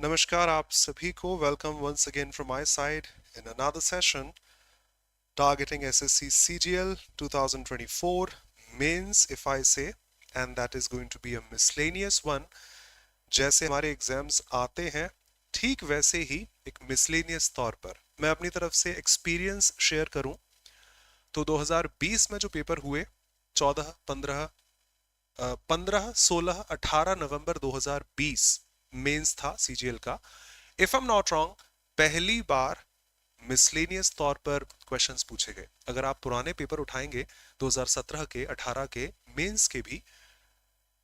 नमस्कार आप सभी को welcome once again from my side in another session targeting SSC CGL 2024 mains if I say, and that is going to be a miscellaneous one. जैसे हमारे exams आते हैं ठीक वैसे ही एक मिसलेनियस तौर पर मैं अपनी तरफ से एक्सपीरियंस शेयर करूं तो 2020 में जो पेपर हुए 14, 15, 16, 18 नवंबर 2020 मेंस था सीजीएल का. If I am not wrong पहली बार मिसलेनियस तौर पर क्वेश्चंस पूछे गए. अगर आप पुराने पेपर उठाएंगे 2017 के 18 के मेंस के भी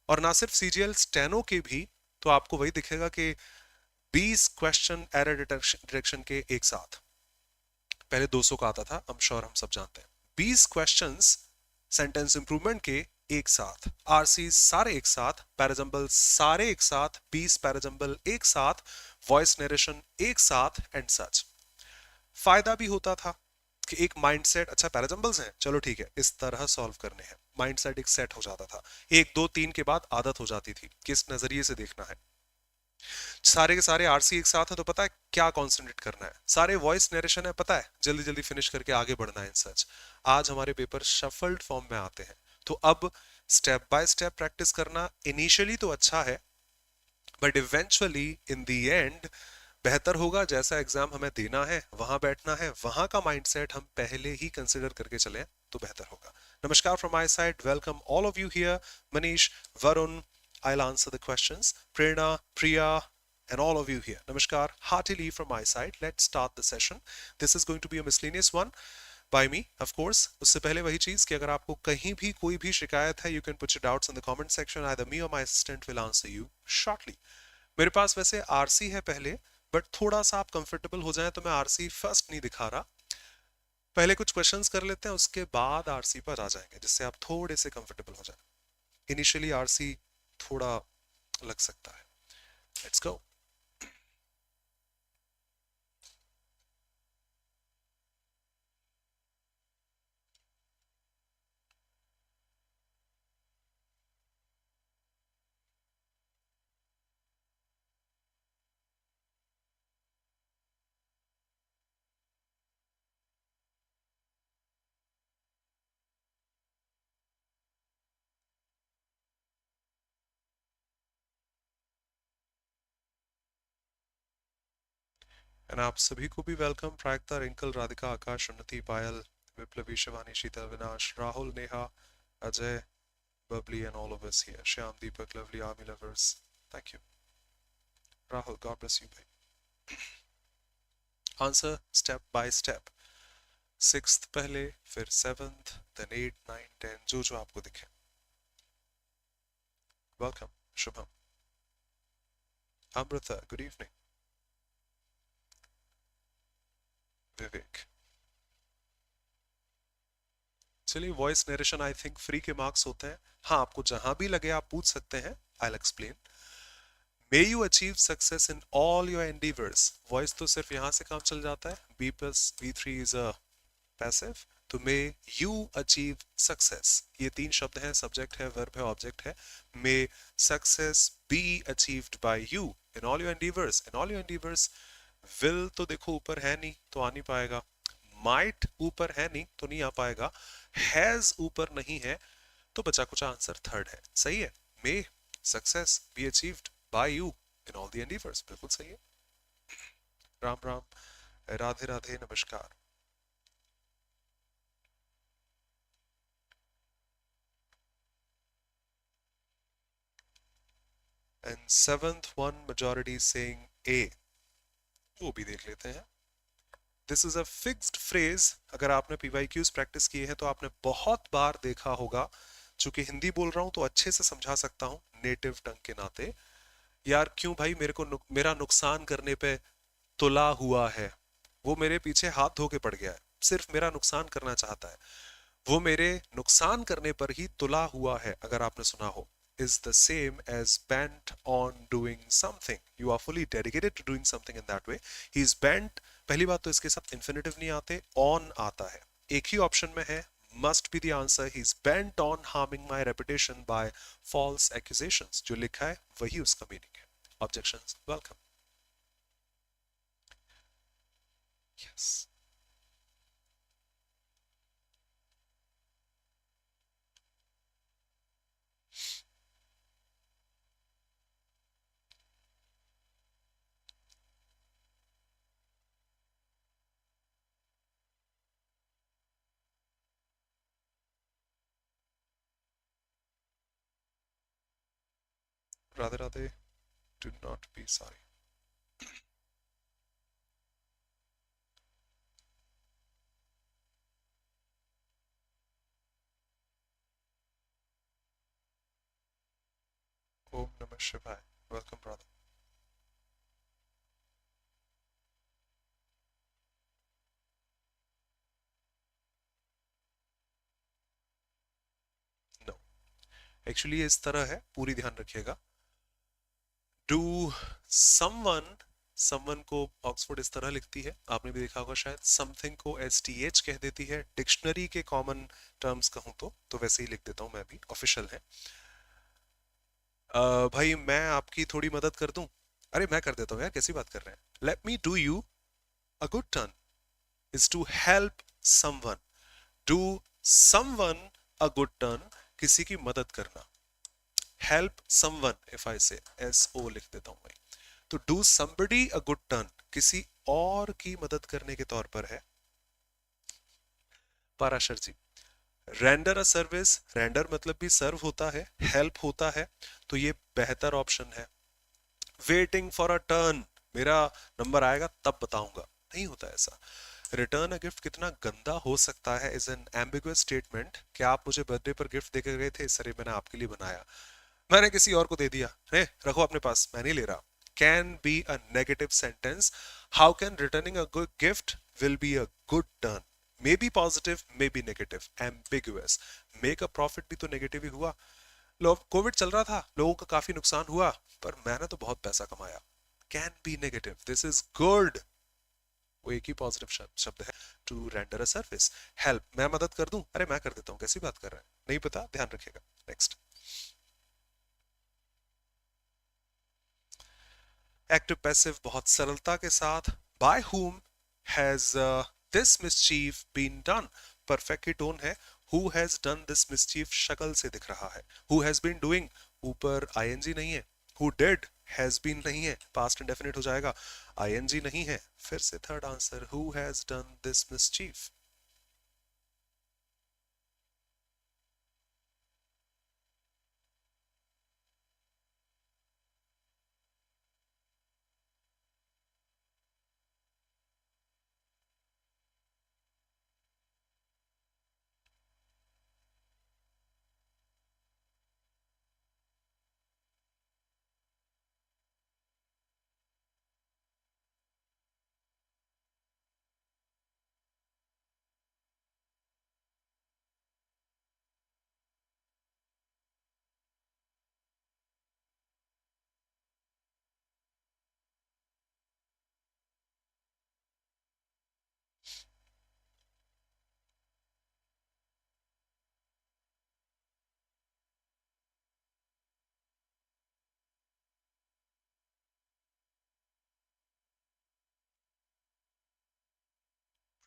और ना सिर्फ सीजीएल स्टेनो के भी, तो आपको वही दिखेगा कि 20 क्वेश्चन एरर डिटेक्शन के एक साथ. पहले 200 का आता था, आई एम श्योर हम सब जानते हैं. 20 क्वेश्चंस सेंटेंस इंप्रूवमेंट के एक साथ, आरसी सारे एक साथ, पैराजम्बल सारे एक साथ, 20 पैराजम्बल एक साथ, वॉइस नरेशन एक साथ एंड सच. फायदा भी होता था कि एक माइंडसेट, अच्छा पैराजम्बल्स हैं चलो ठीक है इस तरह सॉल्व करने हैं, माइंडसेट एक सेट हो जाता था. 1 2 3 के बाद आदत हो जाती थी किस नजरिए से देखना है. सारे के सारे आरसी एक साथ है तो पता है क्या कॉन्सेंट्रेट करना है. सारे वॉइस नरेशन है, पता है जल्दी जल्दी फिनिश करके आगे बढ़ना है. इन सच आज हमारे पेपर शफल्ड फॉर्म में आते हैं, तो अब स्टेप बाय स्टेप प्रैक्टिस करना इनिशियली तो अच्छा है, but eventually in the end बेहतर होगा जैसा एग्जाम हमें देना है, वहां बैठना है, वहां का माइंडसेट हम पहले ही कंसिडर करके चलें तो बेहतर होगा. नमस्कार from my side, welcome all of you here. Manish, Varun, I'll answer the questions. Prerna, Priya, and all of you here. Namaskar, heartily from my side. Let's start the session. This is going to be a miscellaneous one by me, of course. उससे पहले वही चीज कि अगर आपको कहीं भी कोई भी शिकायत है, you can put your doubts in the comment section. Either me or my assistant will answer you shortly. मेरे पास वैसे आरसी है पहले, बट थोड़ा सा आप कंफर्टेबल हो जाए तो मैं आरसी फर्स्ट नहीं दिखा रहा. पहले कुछ क्वेश्चंस कर लेते हैं, उसके बाद आरसी पर आ जाएंगे जिससे आप थोड़े से कंफर्टेबल हो जाए. इनिशियली आरसी थोड़ा लग सकता है. Let's go. एंड आप सभी को भी वेलकम. प्रायक्ता, रिंकल, राधिका, आकाश, उन्नति, पायल, विप्लवी, शिवानी, शीतल, विनाश, Rahul, Neha, Ajay, Babli and all of us here. Shyam, Deepak, lovely army lovers. Thank you. Rahul, God bless you, bhai. Answer step by step. 6th पहले, फिर 7th, then 8, 9, 10, जो जो आपको दिखे. Welcome. Shubham. Amrita, good evening. Vivek. चलिए, voice narration I think free के marks होते हैं. हाँ, आपको जहां भी लगे आप पूछ सकते हैं. I will explain. May you achieve success in all your endeavors. Voice तो सिर्फ यहां से काम चल जाता है. B plus B3 is a passive. तो may you achieve success. ये 3 शब्द हैं, सब्जेक्ट है, वर्ब है, ऑब्जेक्ट है. May success be achieved by you in all your endeavors. In all your endeavors. Will तो देखो ऊपर है नहीं तो आ नहीं पाएगा. Might ऊपर है नहीं तो नहीं आ पाएगा. Has ऊपर नहीं है तो बचा कुछ आंसर थर्ड है. सही है. May success be achieved by you in all the endeavors. बिल्कुल सही है. राम राम, राधे राधे, नमस्कार. And 7th one majority saying A. वो भी देख लेते हैं. This is a fixed phrase. अगर आपने PYQs प्रैक्टिस किए हैं तो आपने बहुत बार देखा होगा. चूंकि हिंदी बोल रहा हूं तो अच्छे से समझा सकता हूं नेटिव टंग के नाते. यार क्यों भाई मेरा नुकसान करने पे तुला हुआ है. वो मेरे पीछे हाथ धो के पड़ गया है, सिर्फ मेरा नुकसान करना चाहता है. वो मेरे नुकसान करने पर ही तुला हुआ है, अगर आपने सुना हो, is the same as bent on doing something. You are fully dedicated to doing something in that way. He is bent. पहली बात तो इसके साथ infinitive नहीं आते, on आता है. एक ही ऑप्शन में है, must be the answer. He is bent on harming my reputation by false accusations. जो लिखा है वही उसका मीनिंग है. Objections? Welcome. Yes. Radhe Radhe, do not be sorry. Om Namah Shivaya. Welcome, brother. No. Actually इस तरह है, पूरी ध्यान रखिएगा. Do someone, someone को ऑक्सफोर्ड इस तरह लिखती है, आपने भी देखा होगा शायद. समथिंग को STH कह देती है. डिक्शनरी के कॉमन टर्म्स कहूं तो वैसे ही लिख देता हूं मैं भी, ऑफिशियल है. भाई मैं आपकी थोड़ी मदद कर दूं? अरे मैं कर देता हूं यार, कैसी बात कर रहे हैं. Let me do you a good turn is to help someone. Do someone a good turn, किसी की मदद करना. हेल्प समवन, इफ आई से SO लिख देता हूं मैं. तो do somebody a good turn, किसी और की मदद करने के तौर पर है. पाराशर जी. रेंडर अ सर्विस, रेंडर मतलब भी सर्व होता है, हेल्प होता है, तो ये बेहतर ऑप्शन है. वेटिंग फॉर अ टर्न, मेरा नंबर आएगा तब बताऊंगा, नहीं होता ऐसा. रिटर्न अ गिफ्ट कितना गंदा हो सकता है, इज एन एम्बिगुअस स्टेटमेंट. क्या आप मुझे बर्थडे पर गिफ्ट देकर गए थे, सर मैंने आपके लिए बनाया, मैंने किसी और को दे दिया, रे रखो अपने पास, मैं नहीं ले रहा. Can be a negative sentence. How can returning a good gift will be a good turn? Maybe positive, maybe negative. Ambiguous. Make a profit भी तो नेगेटिव ही हुआ. लोग, कोविड चल रहा था, लोगों का काफी नुकसान हुआ, पर मैंने तो बहुत पैसा कमाया. Can be negative. This is good. वो एक ही पॉजिटिव शब्द है. To render a service. Help, मैं मदद कर दूं? अरे मैं कर देता हूं, कैसी बात कर रहे हैं, नहीं पता, ध्यान रखिएगा. नेक्स्ट. एक्टिव पैसिव बहुत सरलता के साथ. By whom has this mischief been done. Perfect की टोन है. Who has done this mischief शक्ल से दिख रहा है. हु हैज बीन डूइंग, ऊपर आईएनजी नहीं है. हु डिड, हैज बीन नहीं है, पास्ट इंडेफिनिट हो जाएगा. आईएनजी नहीं है. फिर से third answer, who has done this mischief.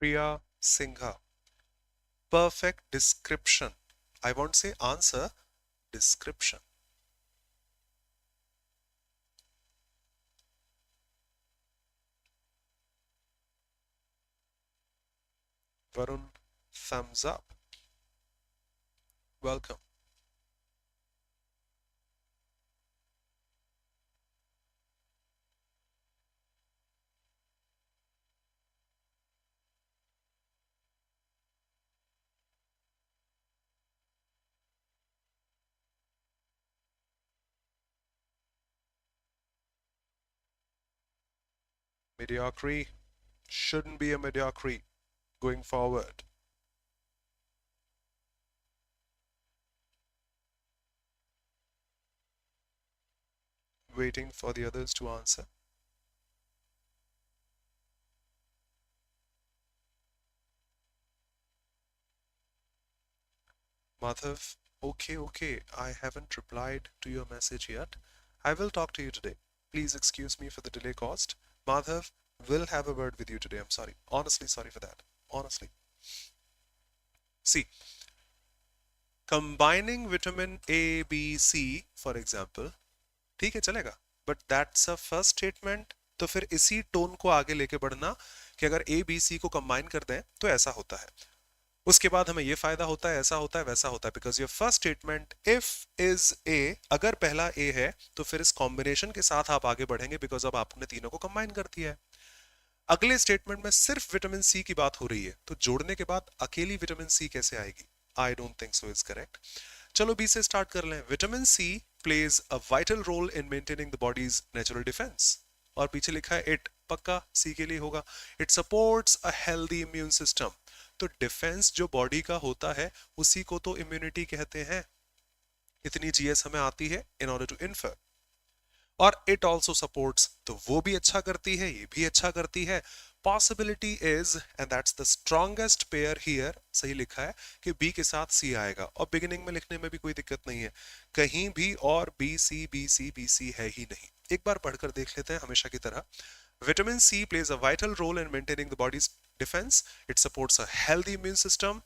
Priya Singha. Perfect description. I won't say answer, description. Varun, thumbs up. Welcome. Mediocrity shouldn't be a mediocrity going forward. Waiting for the others to answer. Madhav, okay, I haven't replied to your message yet. I will talk to you today. Please excuse me for the delay caused. Madhav, will have a word with you today. I'm sorry. Honestly, sorry for that. Honestly. See, combining vitamin A, B, C, for example, ठीक है चलेगा, but that's a first statement. तो फिर इसी tone को आगे लेके बढ़ना कि अगर ए बी सी को कंबाइन कर दें तो ऐसा होता है. उसके बाद हमें ये फायदा होता है, ऐसा होता है, वैसा होता है, because your first statement if is a, अगर पहला ए है तो फिर इस कॉम्बिनेशन के साथ आप आगे बढ़ेंगे बिकॉज अब आपने तीनों को कंबाइन कर दिया है. अगले स्टेटमेंट में सिर्फ विटामिन सी की बात हो रही है, तो जोड़ने के बाद अकेली विटामिन सी कैसे आएगी? I don't think so is correct. चलो बी से स्टार्ट कर लें. Vitamin C plays a vital role in maintaining the body's natural defence. और पीछे लिखा है इट, पक्का सी के लिए होगा. It supports a healthy immune system. तो डिफेंस जो बॉडी का होता है उसी को तो इम्यूनिटी कहते हैं. इतनी जीएस हमें आती है इन ऑर्डर टू इन्फर. और इट ऑल्सो सपोर्ट्स, तो वो भी अच्छा करती है, ये भी अच्छा करती है. Possibility is, and that's the strongest pair here, सही लिखा है कि बी के साथ सी आएगा. और बिगिनिंग में लिखने में भी कोई दिक्कत नहीं है, कहीं भी और B C B C B C है ही नहीं. एक बार पढ़कर देख लेते हैं हमेशा की तरह. Vitamin C plays a vital role in maintaining the body's defence. It supports a healthy immune system.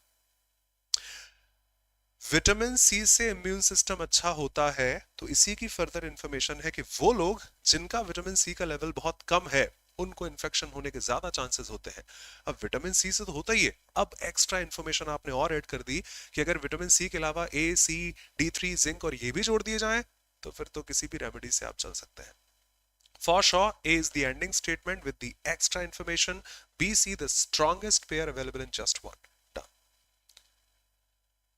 Vitamin C से इम्यून सिस्टम अच्छा होता है, तो इसी की फर्दर इंफॉर्मेशन है कि वो लोग जिनका विटामिन सी का लेवल बहुत कम है उनको इन्फेक्शन होने के ज्यादा चांसेस होते हैं. अब विटामिन सी से तो होता ही है, अब एक्स्ट्रा इन्फॉर्मेशन आपने और ऐड कर दी कि अगर विटामिन सी के अलावा ए, सी, D3, जिंक और ये भी जोड़ दिए जाएं तो फिर तो किसी भी रेमेडी से आप चल सकते हैं. For sure, A is the ending statement with the extra information. B, C, the strongest pair available in just one.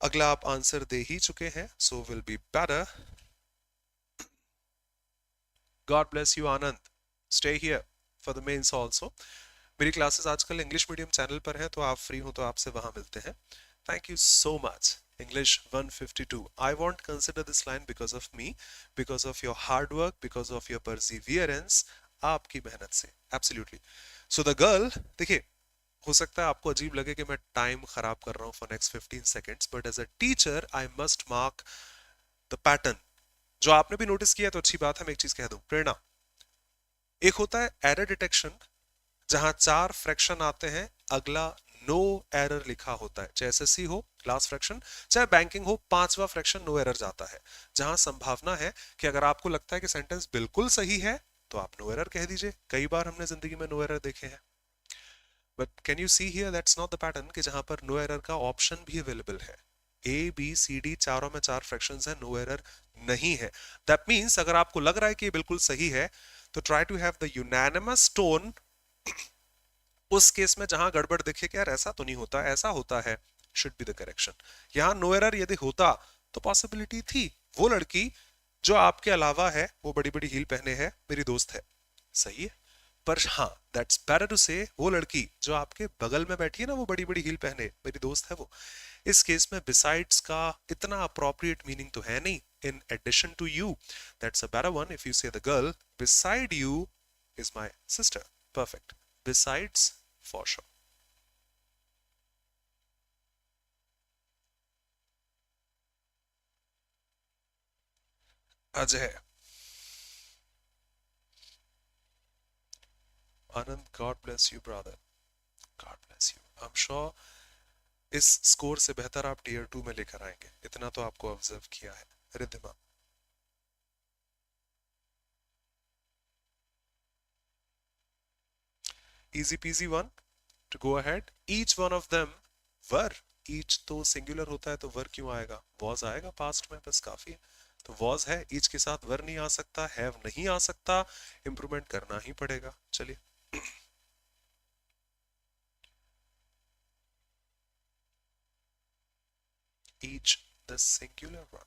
अगला आप आंसर दे ही चुके हैं, so will be better. God bless you Anand. Stay here for the mains also. मेरी classes आजकल English medium channel पर है, तो आप फ्री हो तो आपसे वहां मिलते हैं. Thank you so much. English 152. I won't consider this line because of me, because of your hard work, because of your perseverance. आपकी मेहनत से. Absolutely. So the girl, देखिए, हो सकता है आपको अजीब लगे कि मैं टाइम खराब कर रहा हूं for next 15 seconds, but as a teacher I must mark the pattern. जो आपने भी नोटिस किया तो अच्छी बात है. मैं एक चीज कह दूं, प्रेरणा, एक होता है एरर डिटेक्शन जहां 4 फ्रैक्शन आते हैं, अगला नो एरर लिखा होता है. चाहे एसएससी हो लास्ट फ्रैक्शन, चाहे बैंकिंग हो, 5वां फ्रैक्शन नो एरर जाता है, जहां संभावना है कि अगर आपको लगता है कि सेंटेंस बिल्कुल सही है तो आप नो एरर कह दीजिए. कई बार हमने जिंदगी में नो एरर देखे हैं. But can you see here that's not the pattern कि जहां पर नो एरर का ऑप्शन भी अवेलेबल है. ए बी सी डी चारों में 4 फ्रैक्शंस हैं, नो एरर नहीं है. दैट मींस अगर आपको लग रहा है कि ये बिल्कुल सही है तो try to have the unanimous tone उस केस में जहां गड़बड़ दिखे कि यार ऐसा तो नहीं होता, ऐसा होता है, शुड बी द करेक्शन. यहां नो एरर यदि होता तो पॉसिबिलिटी थी वो लड़की जो आपके अलावा है वो बड़ी बड़ी हील पहने है, मेरी दोस्त है, सही है. पर हाँ, दैट्स बेटर टू से वो लड़की जो आपके बगल में बैठी है ना, वो बड़ी बड़ी हील पहने, मेरी दोस्त है वो. इस केस में बिसाइड्स का इतना अप्रोप्रिएट मीनिंग तो है नहीं. In addition to you, that's a better one if you say the girl beside you is my sister. Perfect. Besides for sure. Ajay, Anand, God bless you brother. God bless you. I am sure इस score से बेहतर आप tier 2 में लेकर आएंगे, इतना तो आपको ऑब्जर्व किया है. Riddhima, easy peasy one to go ahead. Each one of them were. each तो सिंगुलर होता है तो वर क्यों आएगा? was आएगा पास्ट में, बस काफी है. तो was है, each के साथ वर नहीं आ सकता, have नहीं आ सकता, इंप्रूवमेंट करना ही पड़ेगा. चलिए. each the singular one.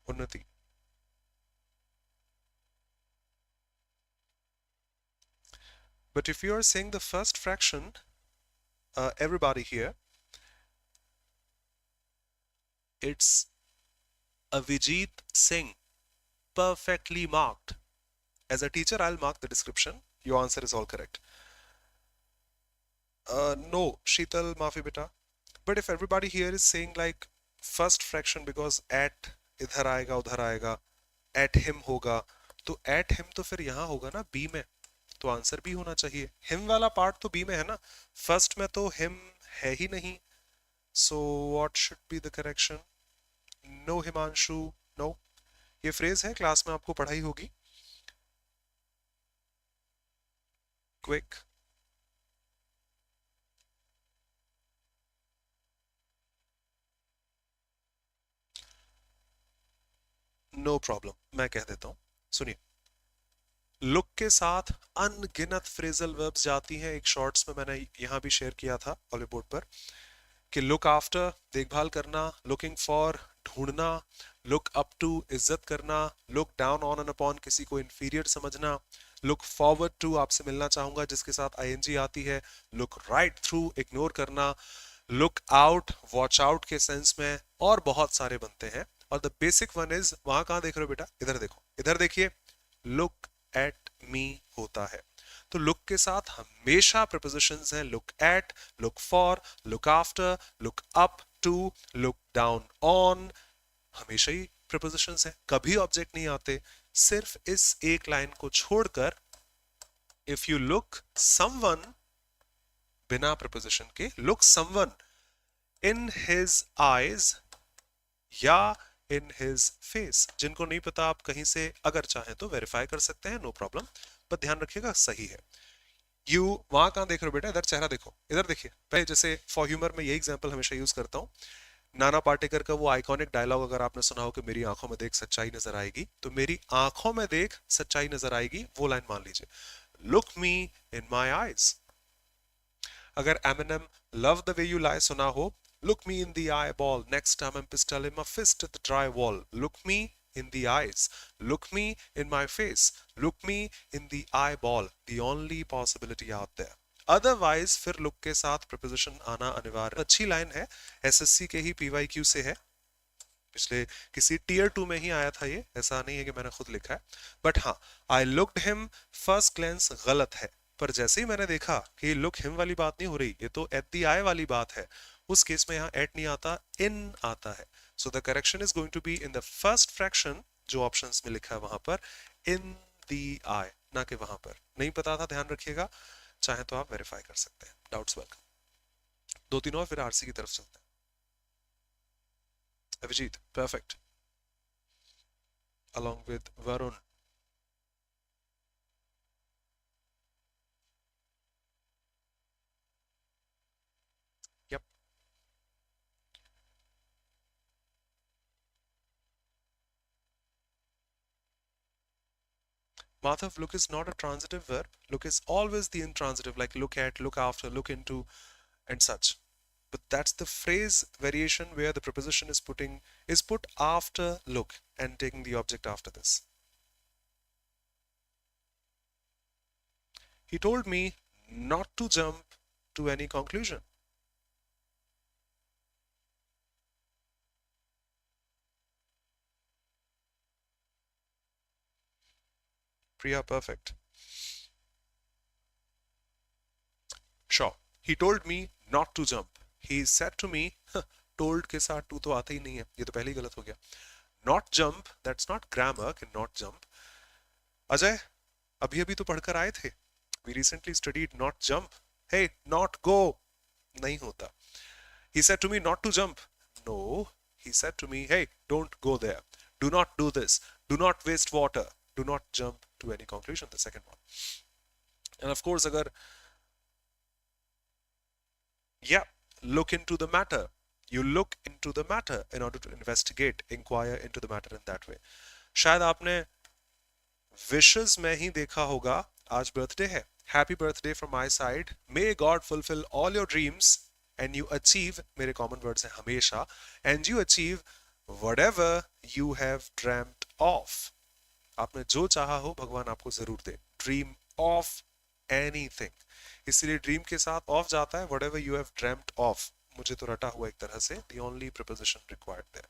उन्नति, but if you are saying the first fraction, everybody here, it's Avijit Singh, perfectly marked. As a teacher, I'll mark the description. Your answer is all correct. No, Sheetal, maafi beta. But if everybody here is saying like first fraction because at इधर आएगा उधर आएगा, at him होगा, तो at him तो फिर यहाँ होगा ना b में, तो आंसर b होना चाहिए. him वाला पार्ट तो b में है ना, फर्स्ट में तो him है ही नहीं. So what should be the correction? No, Himanshu, no. ये फ्रेज है, क्लास में आपको पढ़ाई होगी. Quick. नो प्रॉब्लम, मैं कह देता हूं. सुनिए, लुक के साथ अनगिनत फ्रेजल वर्ब्स जाती हैं. एक शॉर्ट्स में मैंने यहां भी शेयर किया था ऑलिवबोर्ड पर कि लुक आफ्टर देखभाल करना, लुकिंग फॉर ढूंढना, लुक अप टू इज्जत करना, look down on and upon किसी को इंफीरियर समझना, लुक फॉरवर्ड टू आपसे मिलना चाहूंगा जिसके साथ आईएनजी आती है, लुक राइट थ्रू इग्नोर करना, लुक आउट वॉच आउट के सेंस में, और बहुत सारे बनते हैं. और द बेसिक वन इज, वहां कहां देख रहे हो बेटा, इधर देखो, इधर देखिए, लुक एट मी होता है. तो लुक के साथ हमेशा प्रपोजिशंस हैं, look at, look for, look after, look up to, look down on, हमेशा ही प्रपोजिशंस हैं, कभी ऑब्जेक्ट नहीं आते. सिर्फ इस एक लाइन को छोड़कर इफ यू लुक समवन, बिना प्रपोजिशन के, look someone in his eyes या इन हिज फेस. जिनको नहीं पता आप कहीं से अगर चाहें तो वेरीफाई कर सकते हैं, नो प्रॉब्लम, पर ध्यान रखिएगा सही है. यू वहां कहां देख रहे हो बेटा, इधर चेहरा देखो, इधर देखिए. पहले जैसे फॉर ह्यूमर में ये एग्जांपल हमेशा यूज करता हूं, नाना पाटेकर का वो आइकॉनिक डायलॉग अगर आपने सुना हो कि मेरी आंखों में देख सच्चाई नजर आएगी, तो मेरी आंखों में देख सच्चाई नजर आएगी, वो लाइन मान लीजिए. Look me in my eyes. अगर Eminem love the way you lie सुना हो, look me in the eyeball, next time I'm pistol him a fist at the drywall. Look me in the eyes, look me in my face, look me in the eyeball, the only possibility out there. Otherwise फिर look के साथ preposition आना अनिवार्य. अच्छी line है, SSC के ही PYQ से है, पिछले किसी टीयर 2 में ही आया था ये, ऐसा नहीं है कि मैंने खुद लिखा है. बट हाँ, I looked him first glance गलत है, पर जैसे ही मैंने देखा कि लुक हिम वाली बात नहीं हो रही, ये तो एट द आई वाली बात है, उस केस में यहाँ एट नहीं आता, इन आता है. So the correction is going to be in the first fraction, जो ऑप्शंस में लिखा है वहां पर, इन द आई, ना कि वहां पर. नहीं पता था, ध्यान रखिएगा, चाहे तो आप वेरीफाई कर सकते हैं. Doubts welcome. 2-3 और फिर आरसी की तरफ चलते हैं. Abhijit, perfect. Along with Varun. Yep. Madhav, look is not a transitive verb. Look is always the intransitive, like look at, look after, look into, and such. But that's the phrase variation where the preposition is put after look and taking the object after this. He told me not to jump to any conclusion. Priya, perfect. Sure. He told me not to jump. He said to me, told के साथ to तो आता ही नहीं है, ये तो पहले ही गलत हो गया. Not jump, that's not grammar, कि not jump. अजय, अभी अभी तो पढ़कर आए थे. We recently studied not jump. Hey, not go. नहीं होता. He said to me not to jump. No, he said to me, hey, don't go there. Do not do this. Do not waste water. Do not jump to any conclusion. The second one. And of course, agar, yeah, look into the matter. You look into the matter in order to investigate, inquire into the matter in that way. शायद आपने wishes में ही देखा होगा, आज birthday है. Happy birthday from my side. May God fulfill all your dreams and you achieve, मेरे common words हैं हमेशा, and you achieve whatever you have dreamt of. आपने जो चाहा हो भगवान आपको जरूर दे. Dream of anything. इसलिए ड्रीम के साथ ऑफ जाता है, whatever you have dreamt of. मुझे तो रटा हुआ एक तरह से, the only preposition required there.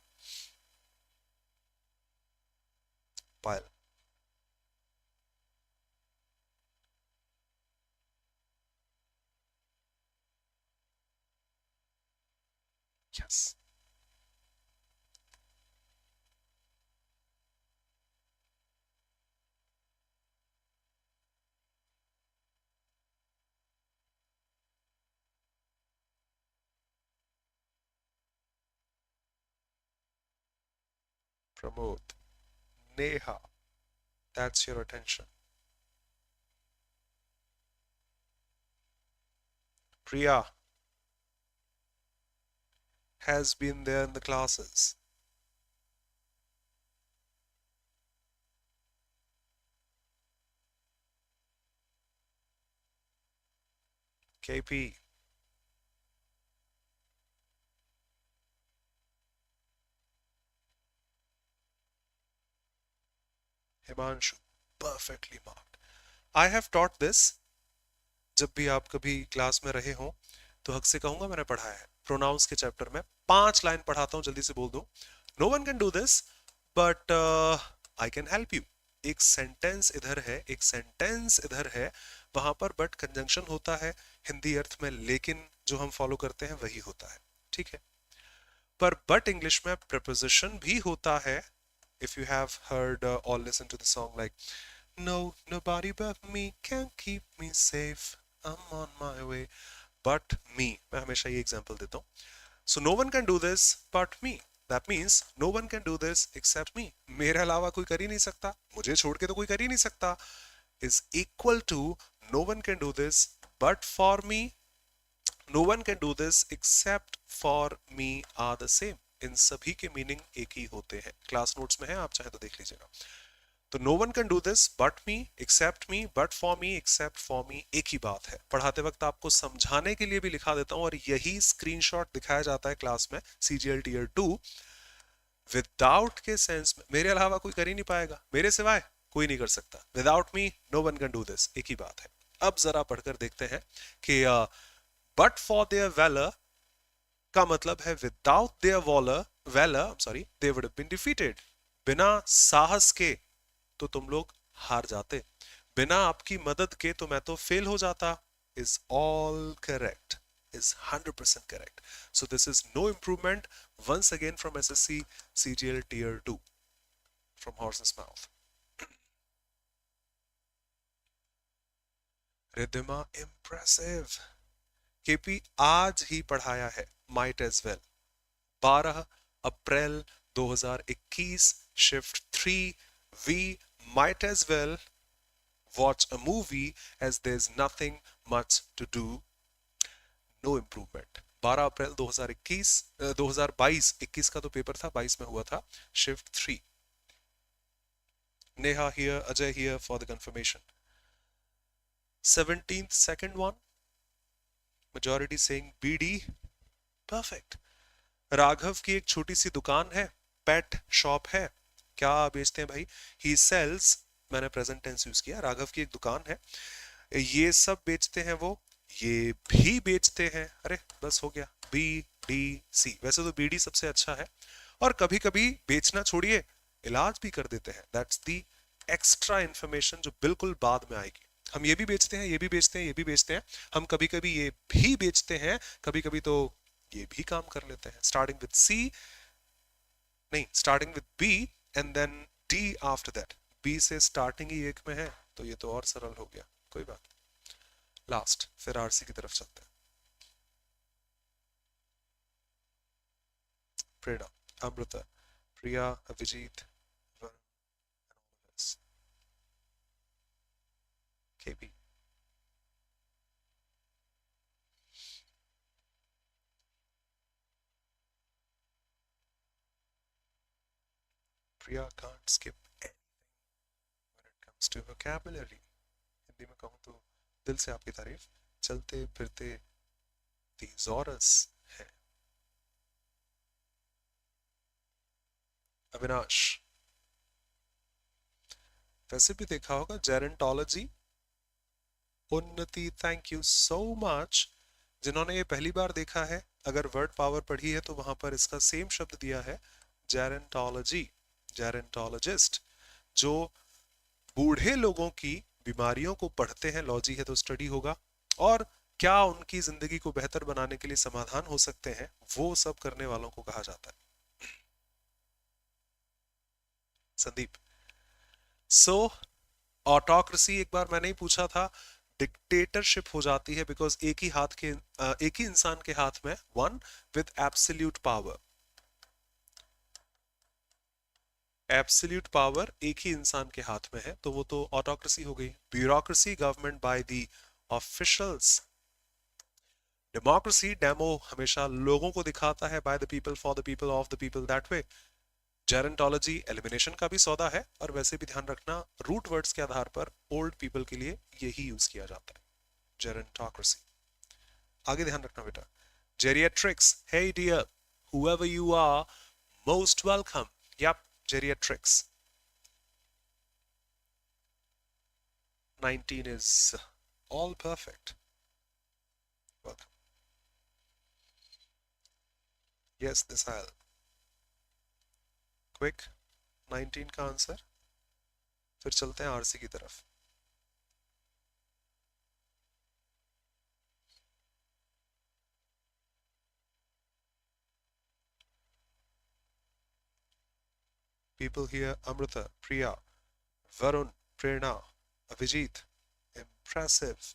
Pile. Yes, Pramod, Neha, that's your attention. Priya has been there in the classes. KP, Himanshu, perfectly marked. I have taught this. जब भी आप कभी क्लास में रहे हो तो हक से कहूंगा मैंने पढ़ाया है। प्रोनाउंस के चैप्टर में 5 लाइन पढ़ाता हूं, जल्दी से बोल दो। No one can do this but I can help you. एक सेंटेंस इधर है, एक सेंटेंस इधर है, वहां पर बट कंजंक्शन होता है हिंदी अर्थ में, लेकिन जो हम फॉलो करते हैं वही होता है, ठीक है। पर बट इंग्लिश में प्रपोजिशन भी होता है। इफ यू हैव हर्ड और listen to the song like No, nobody but me can keep me safe. I'm on my way. But me. मैं हमेशा ये एग्जांपल देता हूँ. So no one can do this but me. That means no one can do this except me. मेरे अलावा कोई कर ही नहीं सकता, मुझे छोड़ के तो कोई कर ही नहीं सकता. Is equal to no one can do this but for me. No one can do this except for me are the same. इन सभी के मीनिंग एक ही होते हैं. क्लास नोट्स में है, आप चाहे तो देख लीजिएगा. तो no one can do this but me, except me, but for me, except for me, एक ही बात है। पढ़ाते वक्त आपको समझाने के लिए भी लिखा देता हूं और यही स्क्रीनशॉट दिखाया जाता है क्लास में। सीजीएल टीयर 2 विदाउट के सेंस में मेरे अलावा कोई कर ही नहीं पाएगा, मेरे सिवाय कोई नहीं कर सकता। Without me know one can do this, एक ही बात है। अब जरा पढ़कर देखते हैं कि बट फॉर देयर वैलर का मतलब है without their valour sorry they would have been defeated. बिना साहस के तो तुम लोग हार जाते, बिना आपकी मदद के तो मैं तो फेल हो जाता। Is all correct, is 100% correct. So this is no improvement once again from SSC CGL tier 2 from horse's mouth. Riddhima impressive. KP आज ही पढ़ाया है might as well. 12 April 2021 shift 3 we might as well watch a movie as there's nothing much to do. No improvement. 12 अप्रैल 2021 2022 21 का तो paper था, 22 में हुआ था shift 3. Neha here, Ajay here for the confirmation. 17th second one, majority saying BD. Perfect. Raghav की एक छोटी सी दुकान है, पेट शॉप है। क्या बेचते हैं भाई? ही सेल्स, मैंने प्रेजेंट टेंस यूज किया। राघव की एक दुकान है, ये सब बेचते हैं वो, ये भी बेचते हैं। अरे बस हो गया, बी डी सी। वैसे तो बी डी सबसे अच्छा है, और कभी कभी बेचना छोड़िए इलाज भी कर देते हैं। दैट्स दी एक्स्ट्रा इंफॉर्मेशन जो बिल्कुल बाद में आएगी। हम ये भी बेचते हैं, ये भी बेचते हैं, ये भी बेचते हैं, हम कभी कभी ये भी बेचते हैं, कभी कभी तो ये भी काम कर लेते हैं। स्टार्टिंग विद सी नहीं, starting with B and then D after that. B से स्टार्टिंग ही एक में है तो ये तो और सरल हो गया, कोई बात। लास्ट फिर आरसी की तरफ चलते हैं। Prerna, Amrita, Priya, Abhijeet, KP. Priya can't skip anything when it comes to vocabulary. Hindi में कहूँ तो दिल से आपकी तारीफ, चलते फिरते thesaurus है। अविनाश, वैसे भी देखा होगा जेरेंटोलॉजी। उन्नति, थैंक यू सो मच। जिन्होंने ये पहली बार देखा है, अगर वर्ड पावर पढ़ी है तो वहां पर इसका सेम शब्द दिया है, जेरेंटोलॉजी, जेरेंटोलॉजिस्ट, जो बूढ़े लोगों की बीमारियों को पढ़ते हैं। लॉजी है तो स्टडी होगा, और क्या उनकी जिंदगी को बेहतर बनाने के लिए समाधान हो सकते हैं, वो सब करने वालों को कहा जाता है। संदीप। सो ऑटोक्रेसी एक बार मैंने ही पूछा था, डिक्टेटरशिप हो जाती है बिकॉज एक ही इंसान के हाथ में, one with absolute power, absolute power एक ही इंसान के हाथ में है, तो वो तो ऑटोक्रेसी हो गई। Bureaucracy, government by the officials. Democracy, demo हमेशा लोगों को दिखाता है, by the people, for the people, of the people, that way. Gerontology elimination का भी सौदा है, और वैसे भी ध्यान रखना रूट वर्ड्स के आधार पर ओल्ड पीपल के लिए यही यूज किया जाता है, जेरेंटोक्रेसी। आगे ध्यान रखना बेटा। Geriatrics, hey dear whoever you are, most welcome. Yep, geriatrics. 19 is all perfect. Welcome. Yes, this I'll. Quick, 19 का आंसर। फिर चलते हैं आरसी की तरफ। People here: Amrita, Priya, Varun, Prerna, Avijit. Impressive.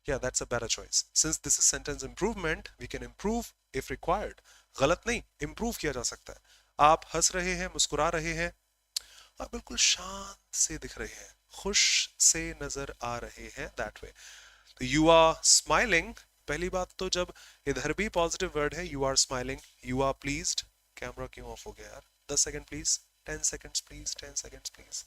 Yeah, that's a better choice. Since this is sentence improvement, we can improve if required. गलत नहीं, improve किया जा सकता है। आप हंस रहे हैं, मुस्कुरा रहे हैं, और बिल्कुल शांत से दिख रहे हैं, खुश से नजर आ रहे हैं, that way. तो you are smiling, पहली बात तो जब इधर भी पॉजिटिव वर्ड है, you are smiling, you are pleased। Camera क्यों ऑफ हो गया यार? 10 second please, 10 seconds please, 10 seconds please.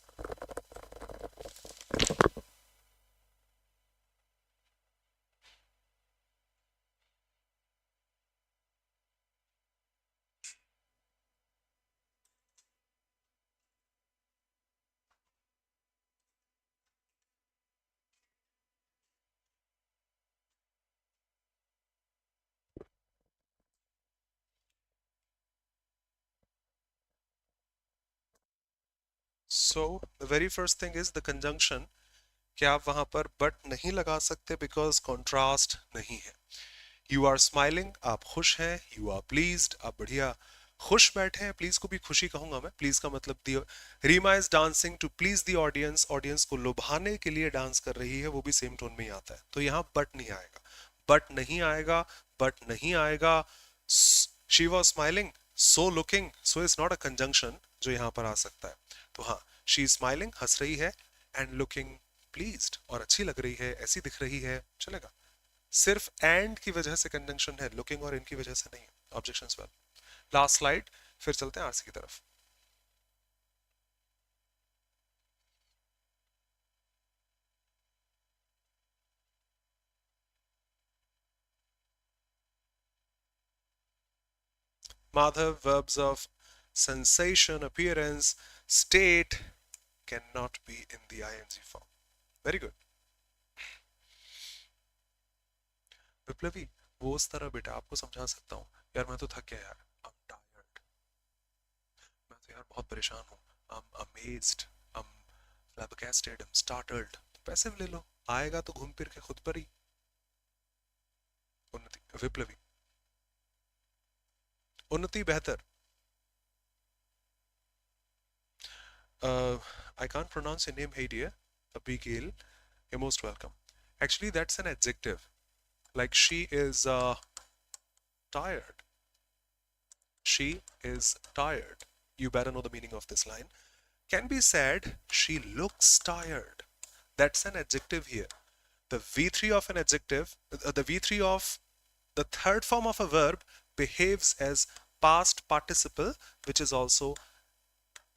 So the very first thing is the conjunction, कि आप वहां पर बट नहीं लगा सकते बिकॉज कॉन्ट्रास्ट नहीं है। यू आर स्माइलिंग, आप खुश हैं, यू आर प्लीज्ड, आप बढ़िया खुश बैठे हैं। प्लीज को भी खुशी कहूंगा मैं, प्लीज का मतलब दी। Reema is dancing to please the audience, audience को लुभाने के लिए डांस कर रही है, वो भी सेम टोन में ही आता है, तो यहाँ बट नहीं आएगा, बट नहीं आएगा, बट नहीं आएगा। She was smiling, so looking, so is not a conjunction जो यहाँ पर आ सकता है। तो हाँ, शी स्माइलिंग, हंस रही है, एंड लुकिंग प्लीज्ड, और अच्छी लग रही है, ऐसी दिख रही है, चलेगा। सिर्फ एंड की वजह से कंजंक्शन है, लुकिंग और इनकी वजह से नहीं। Objections well. लास्ट स्लाइड, फिर चलते हैं आरसी की तरफ। Madhav, verbs of sensation, appearance, state cannot be in the ing form. Very good. Viplavi, वो उस तरह बेटा आपको समझा सकता हूँ यार, मैं तो थक गया यार, I'm tired. मैं तो यार बहुत परेशान हूँ, I'm amazed, I'm flabbergasted, I'm startled. तो पैसिव ले लो, आएगा तो घूम फिर के खुद पर ही। उन्नति, विप्लवी, उन्नति बेहतर। I can't pronounce your name, hey dear. Abigail, you're most welcome. Actually, that's an adjective. Like she is tired. She is tired. You better know the meaning of this line. Can be said, she looks tired. That's an adjective here. The V3 of an adjective, the V3 of the third form of a verb behaves as past participle, which is also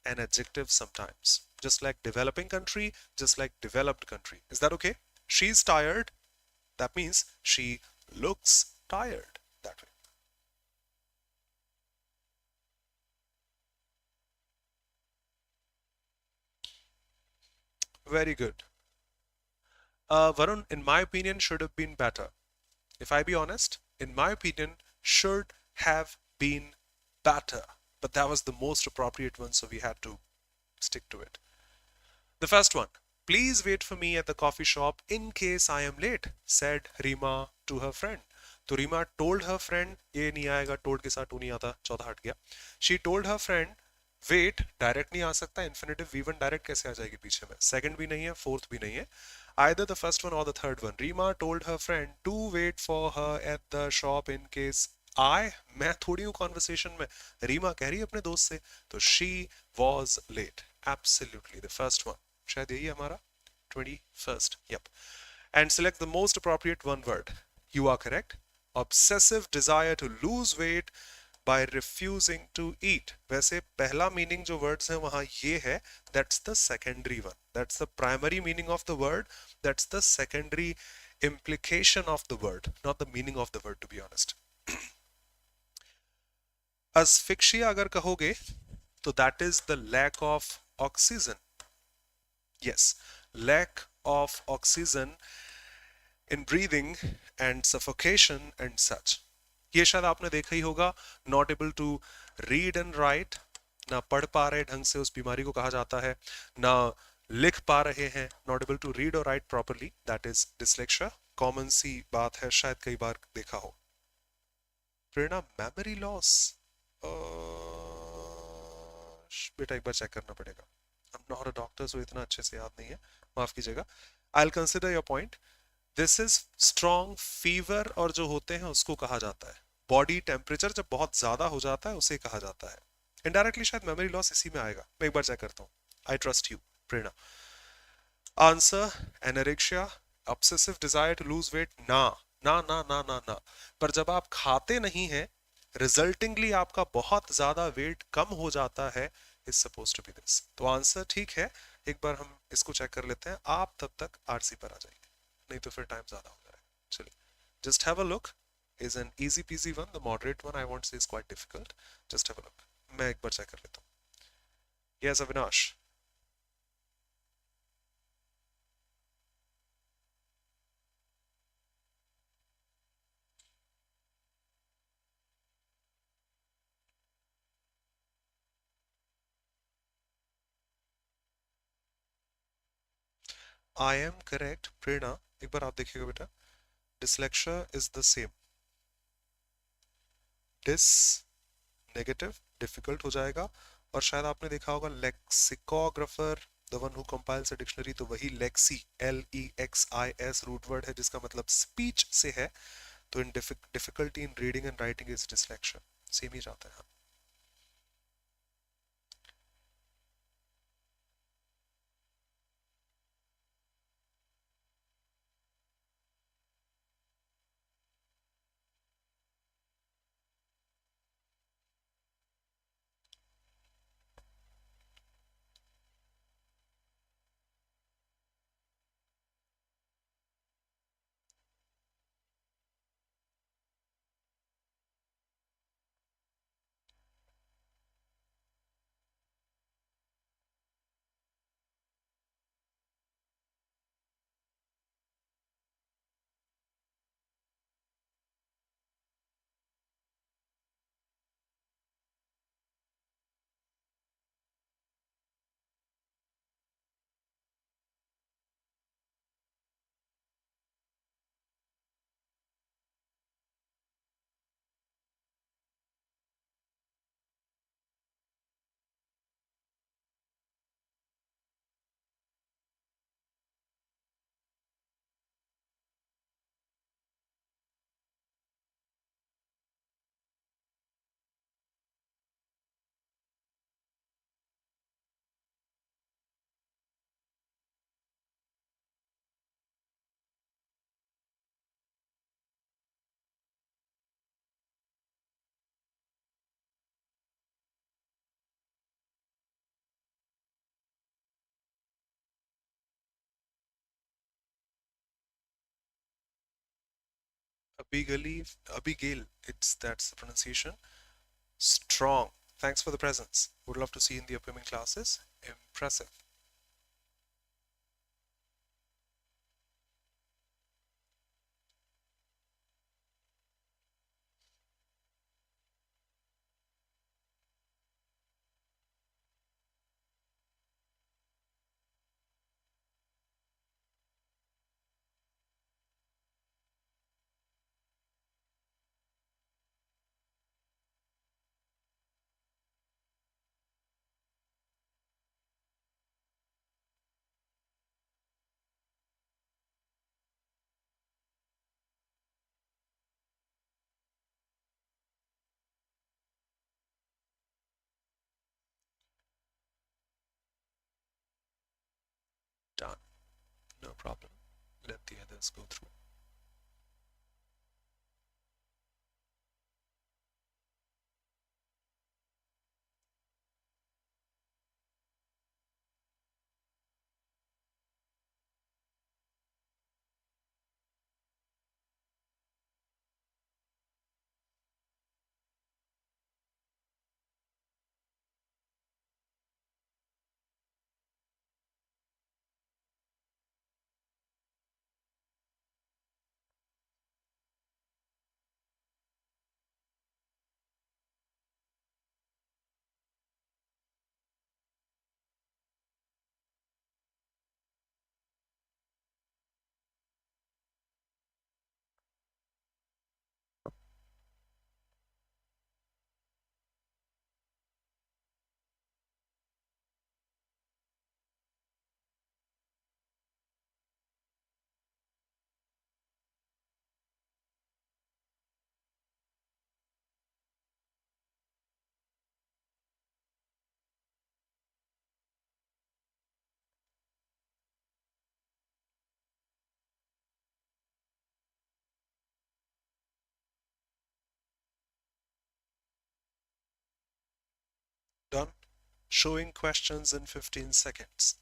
an adjective sometimes. Just like developing country, just like developed country. Is that okay? She's tired. That means she looks tired. That way. Very good. Varun, in my opinion, should have been better. If I be honest, in my opinion, should have been better. But that was the most appropriate one, so we had to stick to it. The first one, Please wait for me at the coffee shop in case I am late, said Rima to her friend. तो Reema told her friend, ये नहीं आएगा, told के साथ to नहीं आता, चौथा हट गया. She told her friend, wait, direct नहीं आ सकता, इन्फिनेटिव V1 डायरेक्ट कैसे आ जाएगी पीछे में, सेकंड भी नहीं है, फोर्थ भी नहीं है, either the first one or the third one. Rima told her friend to wait for her at the shop in case मैं थोड़ी हूँ कॉन्वर्सेशन में, रीमा कह रही है अपने दोस्त से, तो she was late. Absolutely the first one, शायद यही है हमारा 21st. Yep. And select the most appropriate one word. You are correct. Obsessive desire to lose weight by refusing to eat. वैसे पहला मीनिंग जो वर्ड्स है वहां ये है, that's the secondary one. That's the primary meaning of the word. That's the secondary implication of the word, not the meaning of the word, to be honest. Asphyxia अगर कहोगे तो that is the lack of oxygen. Yes, lack of oxygen in breathing and suffocation and such. ये शायद आपने देखा ही होगा, not able to read and write, ना पढ़ पा रहे ढंग से, उस बीमारी को कहा जाता है, ना लिख पा रहे हैं, not able to read or write properly, that is dyslexia. Common सी बात है, शायद कई बार देखा हो. प्रेरणा, मेमोरी लॉस, बेटा एक बार चेक करना पड़ेगा. I'm not a doctor, so इतना अच्छे से याद नहीं है, माफ कीजिएगा. I'll consider your point. This is strong fever, और जो होते हैं उसको कहा जाता है बॉडी टेम्परेचर जब बहुत ज्यादा हो जाता है उसे कहा जाता है. इनडायरेक्टली शायद मेमोरी लॉस इसी में आएगा, मैं एक बार चेक करता हूँ. I trust you Prerna. Answer anorexia, obsessive desire to lose weight. ना ना ना ना ना ना, पर जब आप खाते नहीं हैं, रिजल्टिंगली आपका बहुत ज्यादा वेट कम हो जाता है, is suppose to be this. तो आंसर ठीक है, एक बार हम इसको चेक कर लेते हैं, आप तब तक आरसी पर आ जाइए, नहीं तो फिर टाइम ज्यादा हो जाएगा. चलिए, just have a look. Is an easy peasy one, the moderate one I want say is quite difficult. Just have a look, मैं एक बार चेक कर लेता हूँ. Yes Avinash. I am correct Prerna, एक बार आप देखिएगा बेटा. Dyslexia is the same. Dis negative difficult हो जाएगा, और शायद आपने देखा होगा lexicographer, the one who compiles a dictionary, तो वही लेक्सी, LEXIS रूट वर्ड है जिसका मतलब स्पीच से है. तो in difficulty in reading and writing is dyslexia, same ही जाता है. Abigail, that's the pronunciation. Strong. Thanks for the presence. Would love to see you in the upcoming classes. Impressive. this go through. Done. Showing questions in 15 seconds.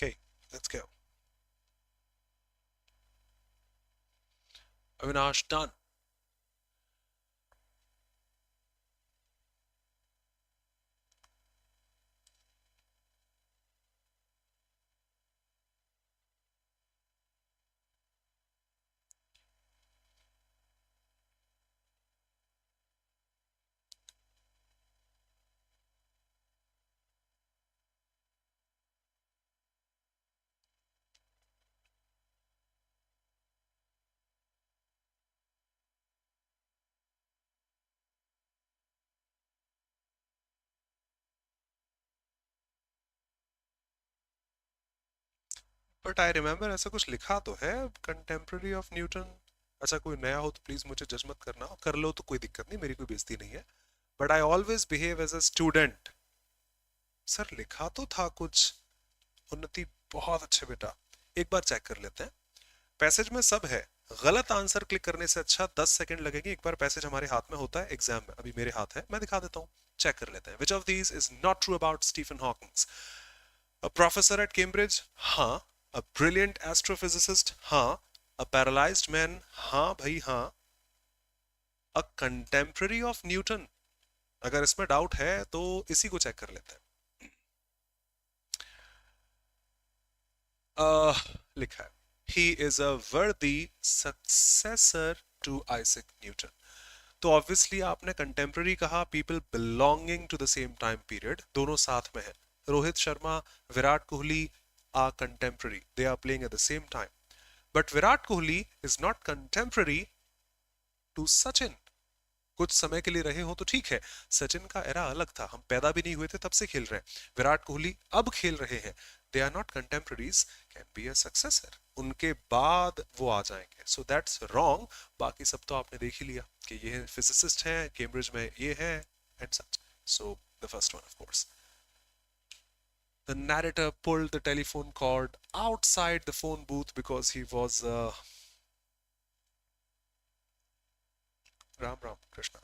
Okay, let's go. Avinash, done. But I remember ऐसा कुछ लिखा तो है contemporary of Newton. अच्छा कोई नया हो तो प्लीज मुझे जज मत करना, कर लो तो कोई दिक्कत नहीं, मेरी कोई बेइज्जती नहीं है. But I always behave as a student. Sir लिखा तो था कुछ. उन्नति बहुत अच्छे बेटा, एक बार चेक कर लेते हैं. पैसेज में सब है. गलत आंसर क्लिक करने से अच्छा 10 सेकंड लगेंगे. एक बार पैसेज हमारे हाथ में होता है एग्जाम में, अभी मेरे हाथ है, मैं दिखा देता हूं. चेक कर लेते हैं. Which of these is not true about Stephen Hawkings? A professor at Cambridge, हाँ. अ ब्रिलियंट एस्ट्रोफिजिसिस्ट, हाँ. अ पैरालाइज्ड मैन, हाँ भाई हाँ. अ कंटेम्प्रेरी ऑफ न्यूटन, अगर इसमें डाउट है तो इसी को चेक कर लेते हैं. लिखा है he is a worthy successor to Isaac Newton. तो ऑब्वियसली आपने कंटेम्प्रेरी कहा, people belonging to the same time period, दोनों साथ में है. Rohit Sharma, Virat Kohli are contemporary, they are playing at the same time. But Virat Kohli is not contemporary to Sachin. कुछ समय के लिए रहे हो तो ठीक है, सचिन का एरा अलग था, हम पैदा भी नहीं हुए थे तब से खेल रहे हैं. विराट कोहली अब खेल रहे हैं. They are not contemporaries, can be a successor, उनके बाद वो आ जाएंगे. So that's wrong. बाकी सब तो आपने देख ही लिया कि ये फिजिसिस्ट हैं, कैम्ब्रिज में ये है and such. So the first one of course. The narrator pulled the telephone cord outside the phone booth because he was Ram Ram Krishna.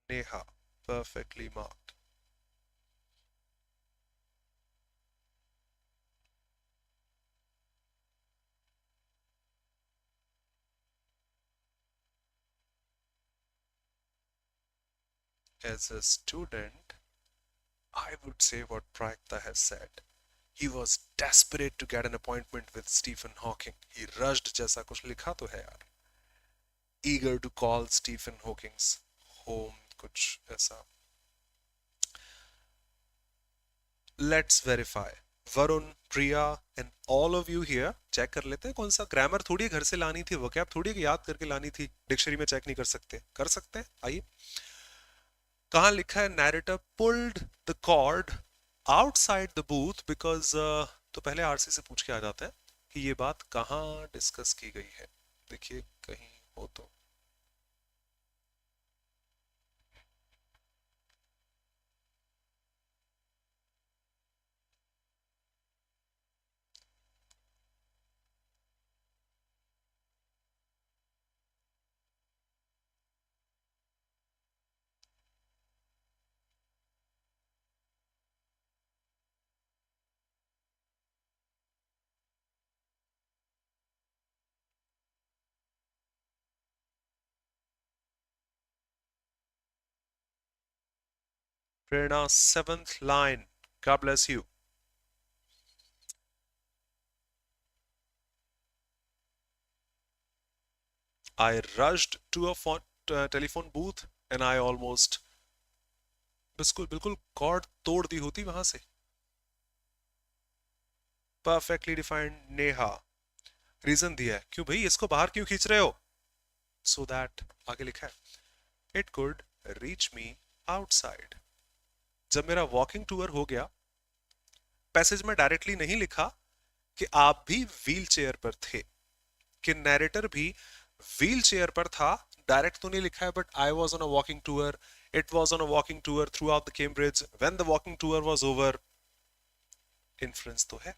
Neha, perfectly marked. As a student, I would say what Prakta has said. He was desperate to get an appointment with Stephen Hawking. He rushed जैसा कुछ लिखा तो है यार. Eager to call Stephen Hawking's home, कुछ ऐसा. Let's verify. Varun, Priya and all of you here check कर लेते हैं कौन सा ग्रामर थोड़ी घर से लानी थी, वोकैब थोड़ी याद करके लानी थी, डिक्शनरी में चेक नहीं कर सकते हैं. आइए, कहाँ लिखा है narrator pulled the cord outside the booth because तो पहले आरसी से पूछ के आ जाता है कि ये बात कहाँ डिस्कस की गई है. देखिए कहीं हो तो. प्रेरणा, seventh line. God bless you. I rushed to a telephone booth and I almost बिल्कुल बिल्कुल कॉर्ड तोड़ दी होती वहां से. Perfectly defined Neha. रीजन दिया है क्यों भाई इसको बाहर क्यों खींच रहे हो. सो दैट आगे लिखा है it could reach me outside. जब मेरा वॉकिंग टूर हो गया, पैसेज में डायरेक्टली नहीं लिखा कि आप भी व्हील चेयर पर थे, कि नैरेटर भी व्हील चेयर पर था, डायरेक्ट तो नहीं लिखा है, but I was on a walking tour, it was on a walking tour through out the Cambridge, when the walking tour was over. Influence तो है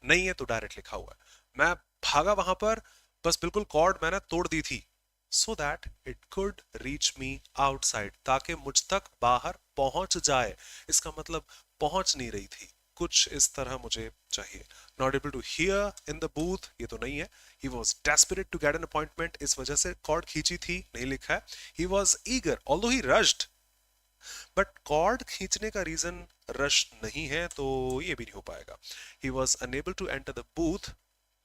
नहीं है तो डायरेक्ट लिखा हुआ है. मैं भागा वहां पर, बस बिल्कुल कॉर्ड मैंने तोड़ दी थी. So that it could reach me outside, ताकि मुझ तक बाहर पहुंच जाए. इसका मतलब पहुंच नहीं रही थी, कुछ इस तरह मुझे चाहिए. Not able to hear in the booth, ये तो नहीं है. He was desperate to get an appointment, इस वजह से कॉर्ड खींची थी, नहीं लिखा है. He was eager although he rushed, but cord खींचने का रीजन रश नहीं है तो ये भी नहीं हो पाएगा. He was unable to enter the booth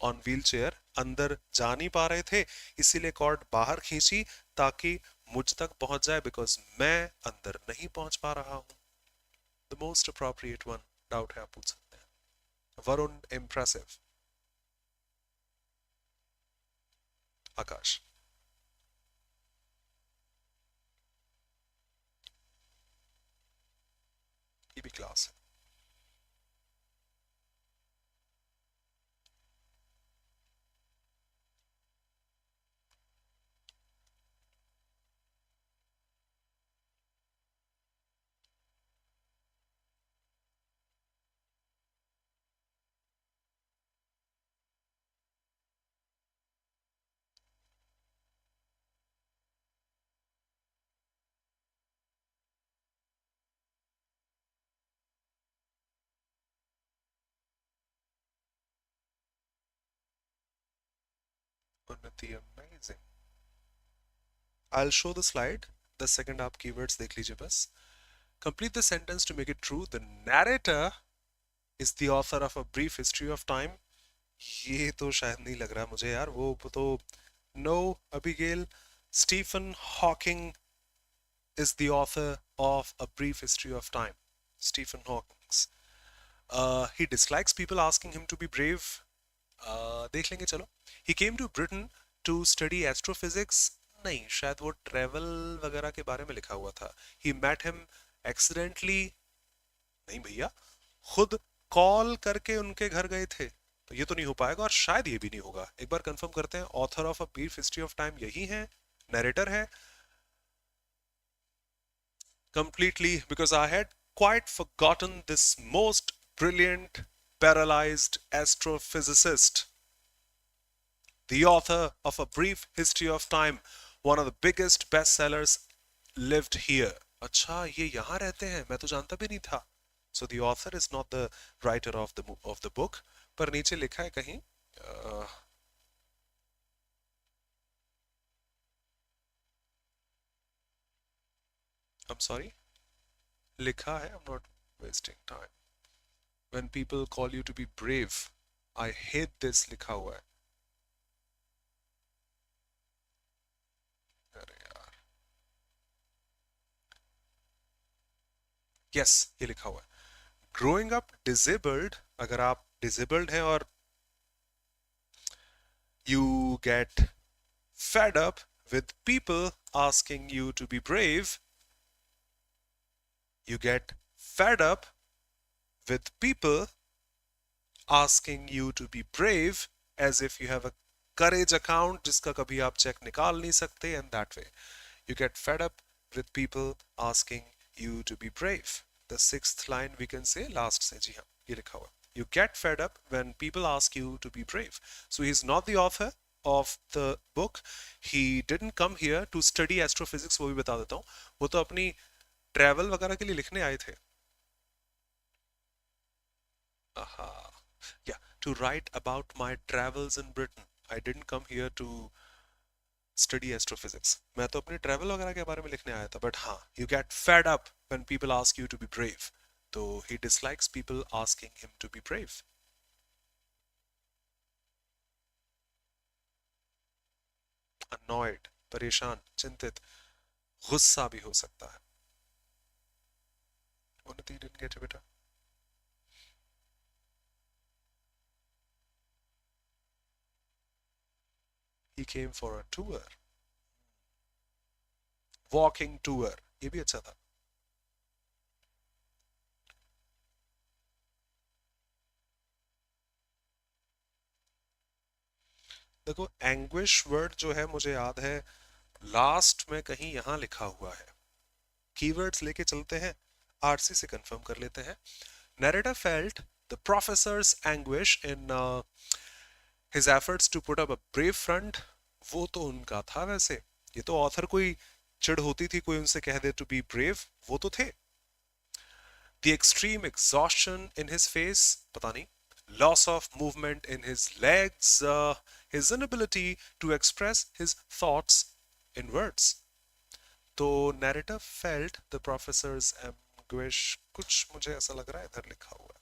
on wheelchair, अंदर जा नहीं पा रहे थे, इसीलिए कॉर्ड बाहर खींची ताकि मुझ तक पहुंच जाए, बिकॉज मैं अंदर नहीं पहुंच पा रहा हूं. The most appropriate one, doubt है आप पूछ सकते हैं. वरुण, इम्प्रेसिव. आकाश. ये भी क्लास है. उन्नति, amazing. I'll show the slide. The second आप keywords देख लीजिए बस. Complete the sentence to make it true. The narrator is the author of a brief history of time. ये तो शायद नहीं लग रहा मुझे यार, वो तो no. Abigail, Stephen Hawking is the author of a brief history of time. Stephen Hawking. He dislikes people asking him to be brave. देख लेंगे चलो. He came to Britain to study astrophysics. नहीं, शायद वो ट्रेवल वगैरह के बारे में लिखा हुआ था. He met him accidentally. नहीं भैया, खुद कॉल करके उनके घर गए थे, तो ये तो नहीं हो पाएगा, और शायद ये भी नहीं होगा. एक बार कंफर्म करते हैं. Author of a brief history of time यही है, नरेटर है. Completely, because I had quite forgotten this most brilliant paralyzed astrophysicist, the author of A Brief History of Time, one of the biggest bestsellers lived here. अच्छा, ये यहाँ रहते हैं, मैं तो जानता भी नहीं था. So the author is not the writer of the book. पर नीचे लिखा है कहीं I'm sorry, लिखा है, I'm not wasting time. When people call you to be brave, I hate this, लिखा हुआ है. अरे यार, yes, ये लिखा हुआ है. Growing up disabled, अगर आप disabled हैं और you get fed up with people asking you to be brave, you get fed up with people asking you to be brave as if you have a courage account जिसका कभी आप check निकाल नहीं सकते, and that way you get fed up with people asking you to be brave. The sixth line we can say last से, जी हाँ, ये लिखा हुआ. You get fed up when people ask you to be brave. So he's not the author of the book. He didn't come here to study astrophysics, वो भी बता देता हूँ. वो तो अपनी ट्रैवल वगैरह के लिए लिखने आए थे. Aha. Yeah, to write about my travels in Britain. I didn't come here to study astrophysics. मैं तो अपने ट्रैवल वगैरह के बारे में लिखने आया था. But हाँ, you get fed up when people ask you to be brave. तो he dislikes people asking him to be brave. Annoyed, परेशान, चिंतित, गुस्सा भी हो सकता है. उन्नति didn't get it, बेटा. He came for a tour. Walking tour, ये भी अच्छा था. देखो, एंग्विश वर्ड जो है मुझे याद है लास्ट में कहीं यहाँ लिखा हुआ है. कीवर्ड्स लेके चलते हैं, आरसी से कंफर्म कर लेते हैं. Narrator felt the professor's anguish in his efforts to put up a brave front. वो तो उनका था वैसे. ये तो ऑथर कोई चिढ़ होती थी कोई उनसे कह दे to be brave, वो तो थे. The extreme exhaustion in his face, पता नहीं. Loss of movement in his legs, his inability to express his thoughts in words. तो narrator felt the professor's anguish, कुछ मुझे ऐसा लग रहा है इधर लिखा हुआ है.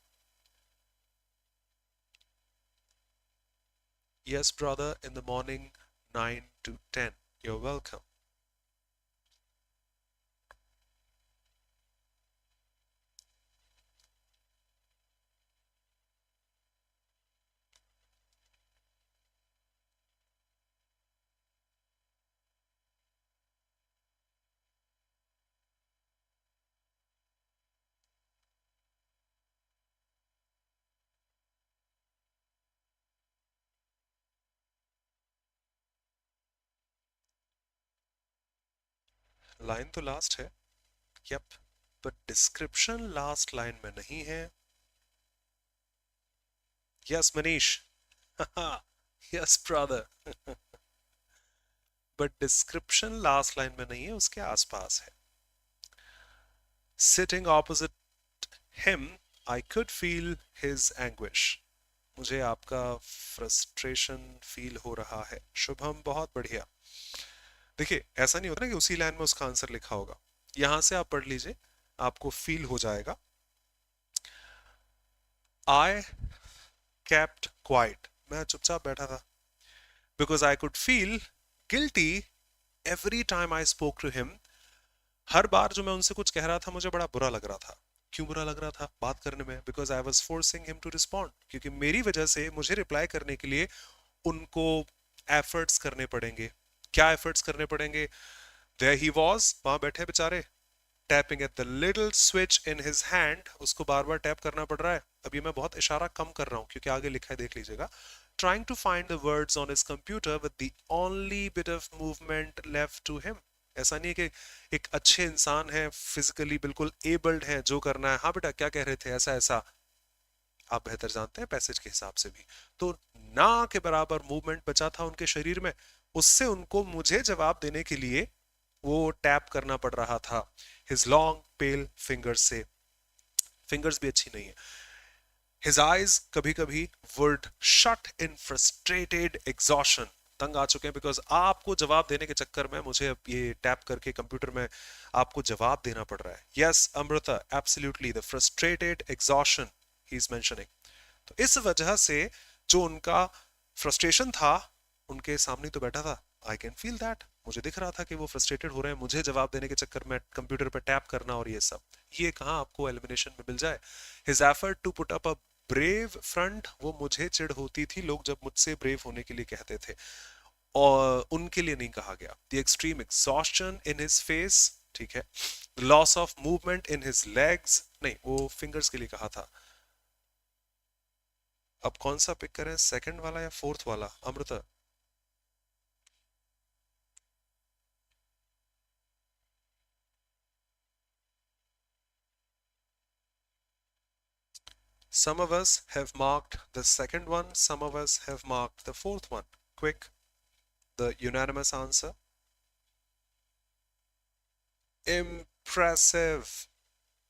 Yes, brother, in the morning 9 to 10. You're welcome. Line तो लास्ट है. Yup, but description last line में नहीं है. Yes Manish. Yes brother. But description last line में नहीं है, उसके आसपास है. Sitting opposite him, I could feel his anguish. मुझे आपका फ्रस्ट्रेशन फील हो रहा है. शुभम, बहुत बढ़िया. देखिए, ऐसा नहीं होता ना कि उसी लाइन में उसका आंसर लिखा होगा. यहां से आप पढ़ लीजिए, आपको फील हो जाएगा. I kept quiet. मैं चुपचाप बैठा था. Because I could feel guilty every time I spoke to him. हर बार जो मैं उनसे कुछ कह रहा था मुझे बड़ा बुरा लग रहा था. क्यों बुरा लग रहा था बात करने में? Because I was forcing him to respond. क्योंकि मेरी वजह से मुझे रिप्लाई करने के लिए उनको एफर्ट्स करने पड़ेंगे. क्या एफर्ट्स करने पड़ेंगे? There he was, वहां बैठे बेचारे, tapping at the little switch in his hand. उसको बार बार टैप करना पड़ रहा है. अभी मैं बहुत इशारा कम कर रहा हूं क्योंकि आगे लिखा है, देख लीजिएगा. Trying to find the words on his computer with the only bit of movement left to him. ऐसा नहीं है कि एक अच्छे इंसान है, फिजिकली बिल्कुल एबल्ड है, जो करना है. हाँ बेटा, क्या कह रहे थे, ऐसा ऐसा. आप बेहतर जानते हैं पैसेज के हिसाब से भी. तो ना के बराबर मूवमेंट बचा था उनके शरीर में. उससे उनको मुझे जवाब देने के लिए वो टैप करना पड़ रहा था हिज लॉन्ग पेल फिंगर्स से, फिंगर्स भी अच्छी नहीं है। His eyes कभी कभी would shut in frustrated exhaustion, तंग आ चुके हैं बिकॉज आपको जवाब देने के चक्कर में मुझे अब ये टैप करके कंप्यूटर में आपको जवाब देना पड़ रहा है। Yes Amrita, absolutely the frustrated exhaustion he is mentioning. तो इस वजह से जो उनका फ्रस्ट्रेशन था उनके सामने तो बैठा था, आई कैन फील दैट, मुझे दिख रहा था कि वो फ्रस्ट्रेटेड हो रहे हैं, मुझे जवाब देने के चक्कर में कंप्यूटर पर टैप करना और ये सब, ये कहाँ आपको एलिमिनेशन में मिल जाए। His effort to put up a brave front, वो मुझे चिढ़ होती थी लोग जब मुझसे ब्रेव होने के लिए कहते थे, और उनके लिए नहीं कहा गया। The extreme exhaustion in his face, ठीक है। Loss of movement in his legs, नहीं वो फिंगर्स के लिए कहा था। अब कौन सा पिक करें, सेकंड वाला या फोर्थ वाला Amrita? Some of us have marked the second one, some of us have marked the fourth one. Quick, the unanimous answer. Impressive.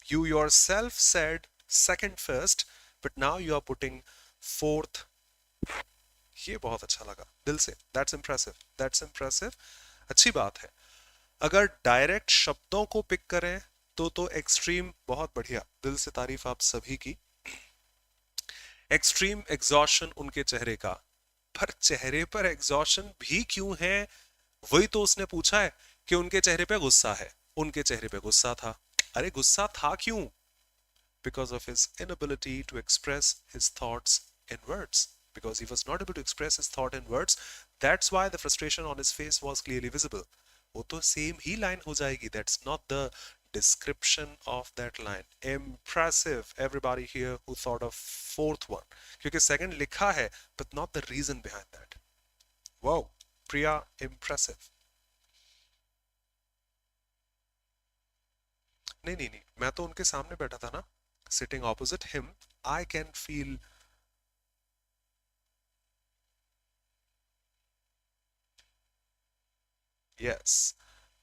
You yourself said second first, but now you are putting fourth. ये बहुत अच्छा लगा दिल से, that's impressive, that's impressive. अच्छी बात है। अगर डायरेक्ट शब्दों को पिक करें तो एक्सट्रीम, बहुत बढ़िया, दिल से तारीफ आप सभी की। एक्सट्रीम एग्जॉशन उनके चेहरे का, पर चेहरे पर एग्जॉशन भी क्यों है, वही तो उसने पूछा है कि उनके चेहरे पे गुस्सा है, उनके चेहरे पे गुस्सा था। अरे गुस्सा था क्यों? Because of his inability to express his thoughts in words, because he was not able to express his thought in words, that's why the frustration on his face was clearly visible. वो तो same ही line हो जाएगी, that's not the description of that line. Impressive everybody here who thought of fourth one, क्योंकि second लिखा है but not the reason behind that. Wow, Priya, impressive. नहीं नहीं नहीं, मैं तो उनके सामने बैठा था ना, sitting opposite him, I can feel. Yes,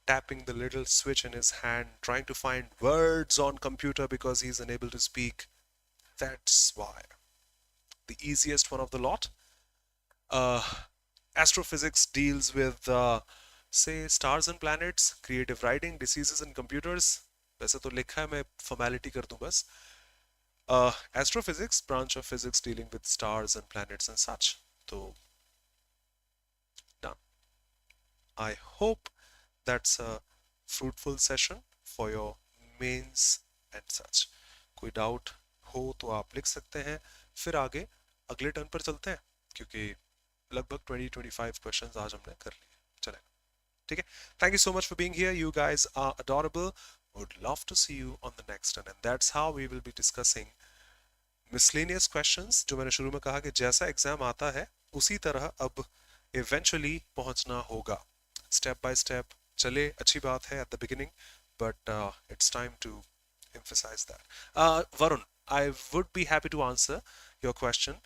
tapping the little switch in his hand, trying to find words on computer because he's unable to speak. That's why. The easiest one of the lot. Uh, Astrophysics deals with, say, stars and planets, creative writing, diseases and computers. वैसे तो लिखा है, मैं formality कर दूं बस. Astrophysics, branch of physics dealing with stars and planets and such. So, done. I hope that's a fruitful session for your mains and such. कोई doubt हो तो आप लिख सकते हैं, फिर आगे अगले टर्न पर चलते हैं, क्योंकि लगभग 20-25 क्वेश्चंस आज हमने कर लिए। चलेगा, ठीक है। Thank you so much for being here, you guys are adorable, would love to see you on the next one, and that's how we will be discussing miscellaneous questions, जो मैंने शुरू में कहा कि जैसा एग्जाम आता है उसी तरह अब eventually पहुंचना होगा, स्टेप बाय स्टेप चले। अच्छी बात है at the beginning, but it's time to emphasize that. Varun, I would be happy to answer your question.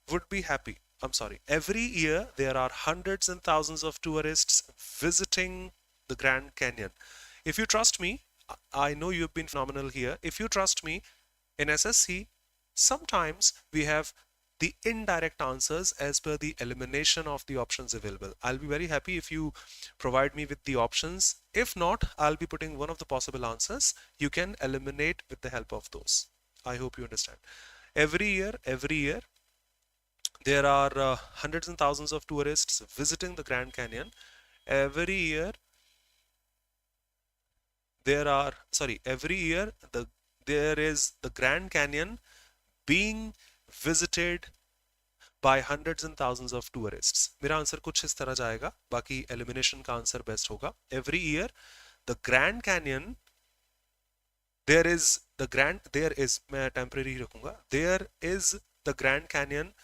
Would be happy. I'm sorry. Every year there are hundreds and thousands of tourists visiting the Grand Canyon. If you trust me, I know you've been phenomenal here. If you trust me, in SSC, sometimes we have the indirect answers as per the elimination of the options available. I'll be very happy if you provide me with the options. If not, I'll be putting one of the possible answers. You can eliminate with the help of those. I hope you understand. Every year, there are hundreds and thousands of tourists visiting the Grand Canyon. Every year, there is the Grand Canyon being visited by hundreds and thousands of tourists. मेरा answer कुछ इस तरह जाएगा, बाकी elimination का answer best होगा. Every year, the Grand Canyon, there is, मैं temporary रखूंगा, there is the Grand Canyon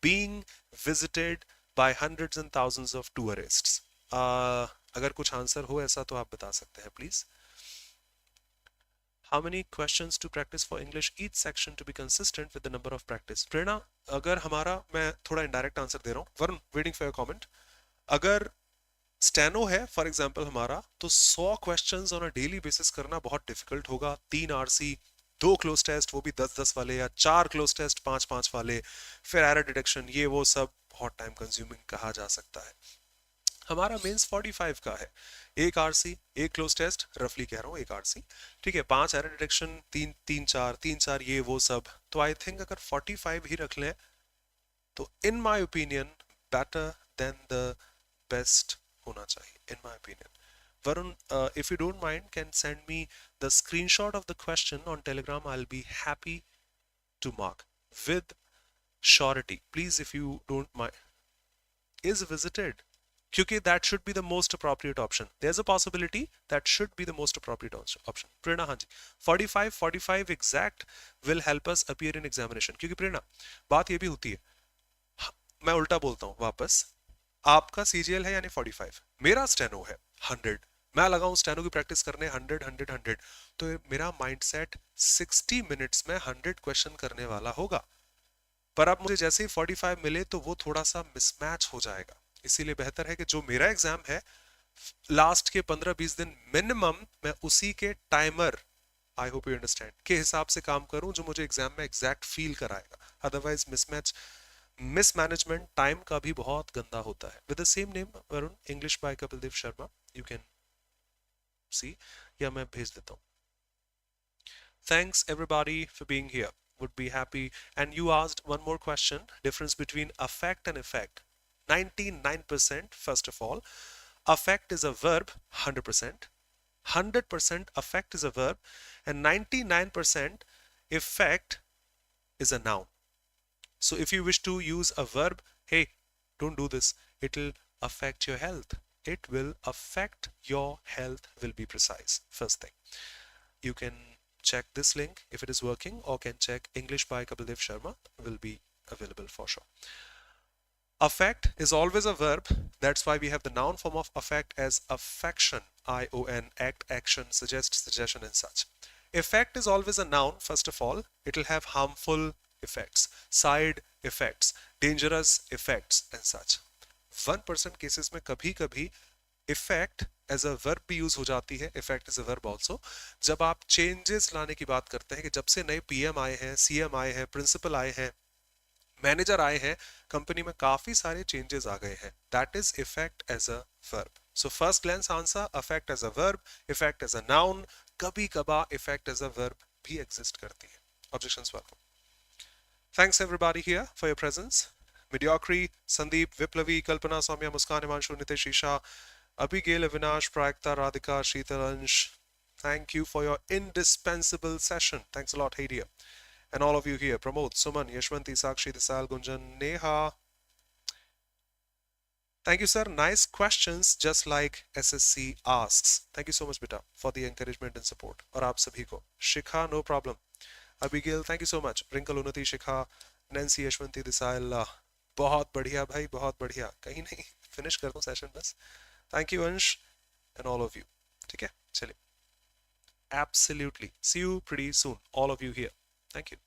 being visited by hundreds and thousands of tourists. अगर कुछ आंसर हो ऐसा तो आप बता सकते हैं please. How many questions to practice for English each section to be consistent with the number of practice? प्रेरणा, अगर हमारा, मैं थोड़ा इनडायरेक्ट आंसर दे रहा हूँ. Varun, waiting for your comment. अगर स्टेनो है फॉर एग्जांपल हमारा, तो 100 questions on a daily basis करना बहुत डिफिकल्ट होगा। 3 आरसी, 2 क्लोज टेस्ट वो भी 10-10 वाले, या 4 क्लोज टेस्ट 5-5 वाले, फिर एरर डिटेक्शन, ये वो सब बहुत टाइम कंज्यूमिंग कहा जा सकता है। हमारा मेंस 45 का है, 1 आरसी, 1 क्लोज टेस्ट, रफली कह रहा हूँ 1 आरसी, ठीक है, 5 एरर डिटेक्शन, 3 3 4 ये वो सब। तो आई थिंक अगर 45 ही रख लें तो in my opinion better than the best होना चाहिए, in my opinion. Varun, if you don't mind, can send me the screenshot of the question on Telegram. I'll be happy to mark with surety. Please, if you don't mind, is visited. क्योंकि that should be the most appropriate option. There's a possibility that should be the most appropriate option. प्रेरणा, हाँ जी, 45 exact will help us appear in examination. क्योंकि प्रेरणा, बात ये भी होती है, मैं उल्टा बोलता हूँ वापस, आपका सीजीएल है यानी 45, मेरा स्टेनो है 100, मैं लगाऊं स्टेनो की प्रैक्टिस करने 100 तो मेरा माइंडसेट 60 मिनट्स में 100 क्वेश्चन करने वाला होगा। पर अब मुझे जैसे ही 45 मिले तो वो थोड़ा सा मिसमैच हो जाएगा। इसीलिए बेहतर है कि जो मेरा एग्जाम है लास्ट के 15-20 दिन मिनिमम, मैं उसी के timer, I hope you understand, के हिसाब से काम करूं जो मुझे एग्जाम में एग्जैक्ट फील कराएगा। अदरवाइज मिसमैच, मिसमैनेजमेंट टाइम का भी बहुत गंदा होता है। With the same name Varun, English by Kapil Dev Sharma, you can see, या मैं भेज देता हूँ। Thanks everybody for being here. Would be happy. And you asked one more question, difference between affect and effect. 99% first of all. Affect is a verb, 100%. 100% affect is a verb, and 99% effect is a noun. So if you wish to use a verb, hey, don't do this, it'll affect your health. It will affect your health, will be precise. First thing. You can check this link if it is working, or can check English by Kapildev Sharma, will be available for sure. Affect is always a verb. That's why we have the noun form of affect as affection, I-O-N, act, action, suggest, suggestion, and such. Effect is always a noun. First of all, it will have harmful effects, side effects, dangerous effects, and such. 1% cases में कभी कभी effect as a verb भी use हो जाती है, effect as a verb also, जब आप changes लाने की बात करते हैं कि जब से नए पीएम आए हैं, सीएम आए हैं, प्रिंसिपल आए हैं, मैनेजर आए हैं, कंपनी में काफी सारे चेंजेस आ गए हैं, that is effect as a verb. So first glance answer, affect as a verb, effect as a noun, कभी कभार इफेक्ट एज अ वर्ब भी एग्जिस्ट करती है. Objections welcome. Thanks everybody here for your presence. Mediocre, Sandeep, Viplavi, Kalpana, Soumya, Muskan, Himanshu, Nitesh, Isha, Abigail, Avinash, Prakta, Radhika, Sheetalansh. Thank you for your indispensable session. Thanks a lot, Haidia. And all of you here. Pramod, Suman, Yashwanti, Sakshi, Desal, Gunjan, Neha. Thank you, sir. Nice questions, just like SSC asks. Thank you so much, beta, for the encouragement and support. और आप सभी को. Shikha, no problem. Abigail, thank you so much. Wrinkle, Unati, Shikha, Nancy, Yashwanti, Desal. बहुत बढ़िया भाई, बहुत बढ़िया. कहीं नहीं, फिनिश कर दूं सेशन बस. Thank you, Ansh, and all of you. ठीक है, चलिए. Absolutely. See you pretty soon, all of you here. Thank you.